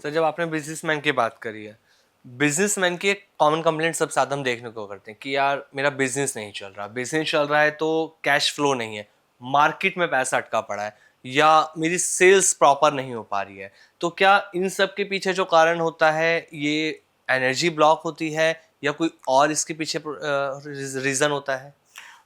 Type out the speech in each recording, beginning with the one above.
Sir जब आपने businessman की बात करी है, बिजनेसमैन की एक कॉमन कंप्लेंट सबसे ज़्यादा हम देखने को करते हैं कि यार मेरा बिजनेस नहीं चल रहा, बिजनेस चल रहा है तो कैश फ्लो नहीं है, मार्केट में पैसा अटका पड़ा है या मेरी सेल्स प्रॉपर नहीं हो पा रही है। तो क्या इन सब के पीछे जो कारण होता है ये एनर्जी ब्लॉक होती है या कोई और इसके पीछे रीज़न होता है?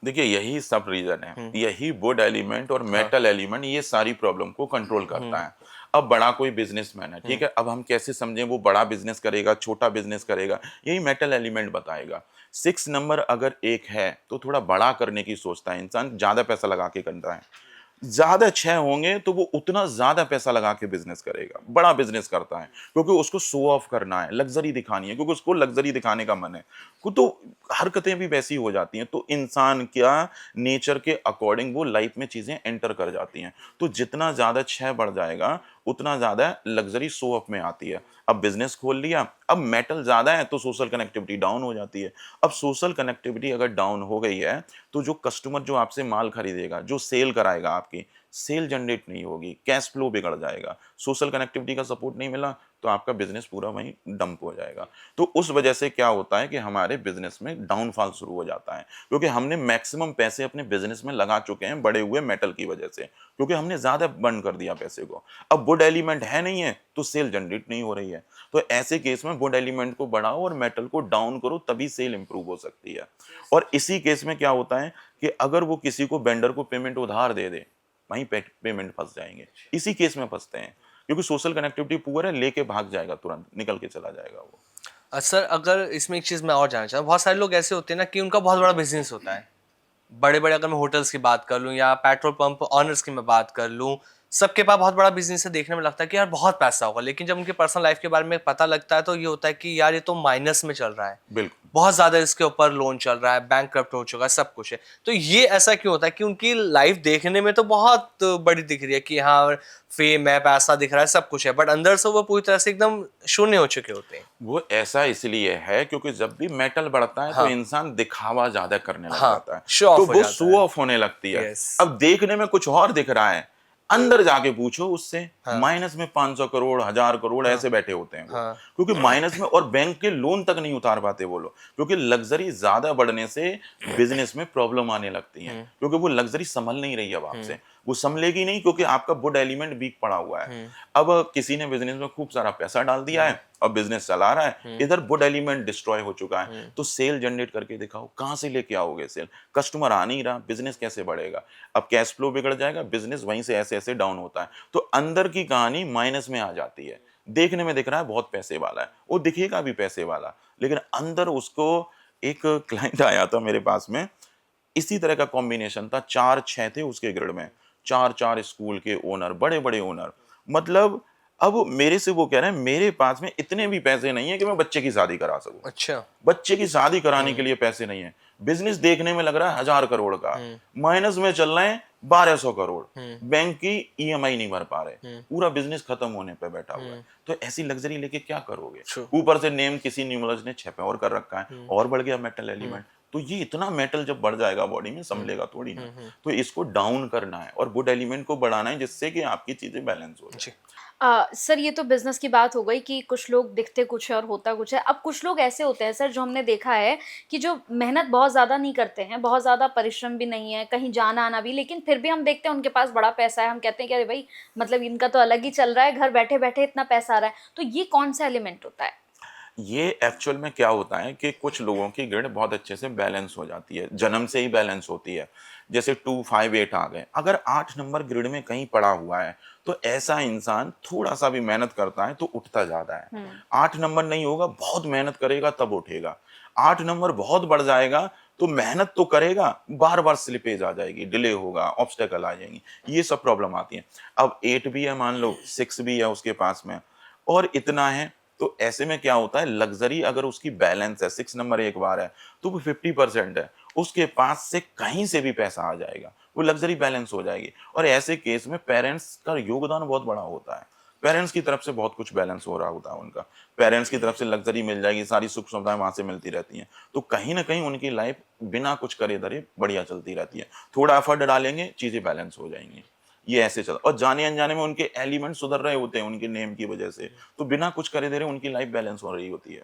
देखिए यही सब रीजन है, हुँ, यही वुड एलिमेंट और हाँ, मेटल एलिमेंट ये सारी प्रॉब्लम को कंट्रोल हुँ, करता है। अब बड़ा कोई बिजनेसमैन है, हुँ, ठीक है, अब हम कैसे समझें वो बड़ा बिजनेस करेगा छोटा बिजनेस करेगा, यही मेटल एलिमेंट बताएगा। 6 नंबर अगर एक है तो थोड़ा बड़ा करने की सोचता है इंसान, ज्यादा पैसा लगा के करता है। ज़्यादा 6 होंगे तो वो उतना ज़्यादा पैसा लगा के बिज़नेस करेगा, बड़ा बिज़नेस करता है, क्योंकि उसको शो ऑफ करना है, लग्ज़री दिखानी है, क्योंकि उसको लग्ज़री दिखाने का मन है। को तो हरकतें भी वैसी हो जाती हैं, तो इंसान क्या नेचर के अकॉर्डिंग वो लाइफ़ में चीज़ें एंटर कर जाती हैं। तो जितना ज़्यादा 6 बढ़ जाएगा, उतना ज़्यादा लग्ज़री शो ऑफ में आती है। अब बिज़नेस खोल लिया, अब मेटल ज़्यादा है तो सोशल कनेक्टिविटी डाउन हो जाती है। अब सोशल कनेक्टिविटी अगर डाउन हो गई है, तो जो कस्टमर जो आपसे माल खरीदेगा, जो सेल कराएगा आपकी, सेल जनरेट नहीं होगी, कैश फ्लो बिगड़ जाएगा। सोशल कनेक्टिविटी का सपोर्ट नहीं मिला, तो आपका बिज़नेस पूरा वहीं डंप हो जाएगा। तो उस वजह से क्या होता है कि हमारे बिज़नेस में डाउनफॉल शुरू हो जाता है, क्योंकि हमने मैक्सिमम पैसे अपने बिज़नेस में लगा चुके हैं बढ़े हुए मेटल की वजह से, क्योंकि हमने ज़्यादा बर्न कर दिया पैसे को। अब वुड एलिमेंट है नहीं है, तो सेल जनरेट नहीं हो रही है। तो ऐसे केस में वुड एलिमेंट को बढ़ाओ और मेटल को डाउन करो, तभी सेल इंप्रूव हो सकती है। और इसी केस में क्या होता है कि अगर वो किसी को वेंडर को पेमेंट उधार दे दे, वहीं पे पेमेंट फंस जाएंगे। इसी केस में फंसते हैं, क्योंकि सोशल कनेक्टिविटी पुअर है, लेके भाग जाएगा, तुरंत निकल के चला जाएगा वो। सर अगर इसमें एक चीज़ मैं और जानना चाहूँ, बहुत सारे लोग ऐसे होते हैं ना कि उनका बहुत बड़ा बिज़नेस होता है। बड़े-बड़े अगर मैं होटल्स की बात कर लूँ या पेट्रोल पंप ओनर्स की मैं बात कर लूँ, सबके पास बहुत बड़ा बिज़नेस है, देखने में लगता है कि यार बहुत पैसा होगा, लेकिन जब उनकी पर्सनल लाइफ़ के बारे में पता लगता है तो ये होता है कि यार ये तो माइनस में चल रहा है। बिल्कुल। बहुत ज़्यादा इसके ऊपर लोन चल रहा है, बैंकक्रप्ट हो चुका है, सब कुछ है। तो ये ऐसा क्यों होता है कि उनकी लाइफ़ देखने में तो बहुत बड़ी दिख रही है कि हाँ, फ़ेम है, पैसा दिख रहा है, सब कुछ है, बट अंदर से वो पूरी तरह से एकदम शून्य हो चुके होते हैं। वो ऐसा इसलिए है क्योंकि जब भी मेटल बढ़ता है तो हाँ, इंसान दिखावा ज्यादा करने लग हाँ, जाता है, शो तो ऑफ हो वो जाता शो है। ऑफ होने लगती है। यस। अब देखने में कुछ और दिख रहा है, अंदर जाके पूछो उससे, हाँ, माइनस में 500 करोड़ 1000 करोड़ हाँ, ऐसे बैठे होते हैं वो, हाँ। क्योंकि माइनस में, और बैंक के लोन तक नहीं उतार पाते वो लोग, क्योंकि लग्जरी ज्यादा बढ़ने से बिजनेस में प्रॉब्लम आने लगती है, हुँ, क्योंकि वो लग्जरी संभल नहीं रही अब हुँ, आपसे, वो संभलेगी नहीं, क्योंकि आपका वुड एलिमेंट वीक पड़ा हुआ है। हुँ, अब किसी ने बिजनेस में खूब सारा पैसा डाल दिया हुँ, है और बिजनेस चला रहा है, हुँ, इधर वुड एलिमेंट डिस्ट्रॉय हो चुका है, हुँ, तो सेल जनरेट करके दिखाओ, कहां से लेके आओगे सेल? कस्टमर आ नहीं रहा, बिजनेस कैसे बढ़ेगा? अब कैश फ्लो बिगड़ जाएगा, बिजनेस वहीं से ऐसे ऐसे डाउन होता है, तो अंदर की कहानी माइनस में आ जाती है। देखने में दिख रहा है बहुत पैसे वाला है, वो दिखेगा भी पैसे वाला, लेकिन अंदर उसको, एक क्लाइंट आया था मेरे पास में, इसी तरह का कॉम्बिनेशन था, 4-6 थे उसके ग्रिड में, 4-4 स्कूल के ओनर, बड़े-बड़े ओनर। मतलब अब मेरे से वो कह रहे हैं मेरे पास में इतने भी पैसे नहीं है कि मैं बच्चे की शादी करा सकूं। अच्छा। बच्चे की शादी कराने के हुँ, लिए पैसे नहीं है। बिज़नेस देखने में लग रहा है 1000 करोड़ का, हुँ, माइनस में चल रहे हैं 1200 करोड़। हुँ, बैंक की ईएमआई नहीं भर पा रहे। हुँ, पूरा बिज़नेस खत्म होने पे बैठा हुआ है। हुँ, तो ऐसी लग्ज़री लेके क्या करोगे? ट्रू। ऊपर से नेम किसी न्यूमरोलॉजिस्ट ने छेपा और कर रखा है, हुँ, और बढ़ गया मेटल हुँ, एलिमेंट। तो ये इतना मेटल जब बढ़ जाएगा बॉडी में, हुँ, संभलेगा थोड़ी ना। हुँ, हुँ। तो इसको डाउन करना है और वुड एलिमेंट को बढ़ाना है, जिससे कि आपकी चीज़ें बैलेंस हो जाए। जी। सर ये तो बिज़नेस की बात हो गई कि कुछ लोग दिखते कुछ है और होता कुछ है। अब कुछ लोग ऐसे होते हैं सर जो हमने देखा है कि जो मेहनत बहुत ज़्यादा नहीं करते हैं, बहुत ज़्यादा परिश्रम भी नहीं है, कहीं जाना-आना भी, लेकिन फिर भी हम देखते हैं उनके पास बड़ा पैसा है। हम कहते हैं कि अरे भई मतलब इनका तो अलग ही चल रहा है, घर बैठे-बैठे इतना पैसा आ रहा है। तो ये कौन-सा एलिमेंट होता है? ये एक्चुअल में क्या होता है कि कुछ लोगों की ग्रिड बहुत अच्छे से बैलेंस हो जाती है, जन्म से ही बैलेंस होती है। जैसे 2, 5, 8 आ गए, अगर 8 नंबर ग्रिड में कहीं पड़ा हुआ है, तो ऐसा इंसान थोड़ा सा भी मेहनत करता है तो उठता ज़्यादा है। हुँ। 8 नंबर नहीं होगा, बहुत मेहनत करेगा तब उठेगा। 8 नंबर बहुत बढ़ जाएगा, तो मेहनत तो करेगा, बार-बार स्लिपेज आ जाएगी, डिले होगा, ऑब्स्टेकल आ जाएँगी, ये सब प्रॉब्लम आती है। अब 8 भी है मान लो, 6 भी है उसके पास में, और इतना है, तो ऐसे में क्या होता है, लग्ज़री अगर उसकी बैलेंस है, 6 नंबर एक बार है, तो वो 50% है, उसके पास से कहीं से भी पैसा आ जाएगा, वो लग्ज़री बैलेंस हो जाएगी। और ऐसे केस में पेरेंट्स का योगदान बहुत बड़ा होता है। पेरेंट्स की तरफ से बहुत कुछ बैलेंस हो रहा होता है उनका। पेरेंट्स की तरफ से लग्ज़री मिल जाएगी, सारी सुख-सुविधाएँ वहाँ से मिलती रहती हैं। तो कहीं न कहीं उनकी लाइफ़ बिना कुछ करे धरे बढ़िया चलती रहती है। थोड़ा एफर्ट डालेंगे, चीज़ें बैलेंस हो जाएँगी। ये ऐसे चल, और जाने अनजाने में उनके एलिमेंट सुधर रहे होते हैं उनके नेम की वजह से, तो बिना कुछ करे दे रहे उनकी लाइफ बैलेंस हो रही होती है।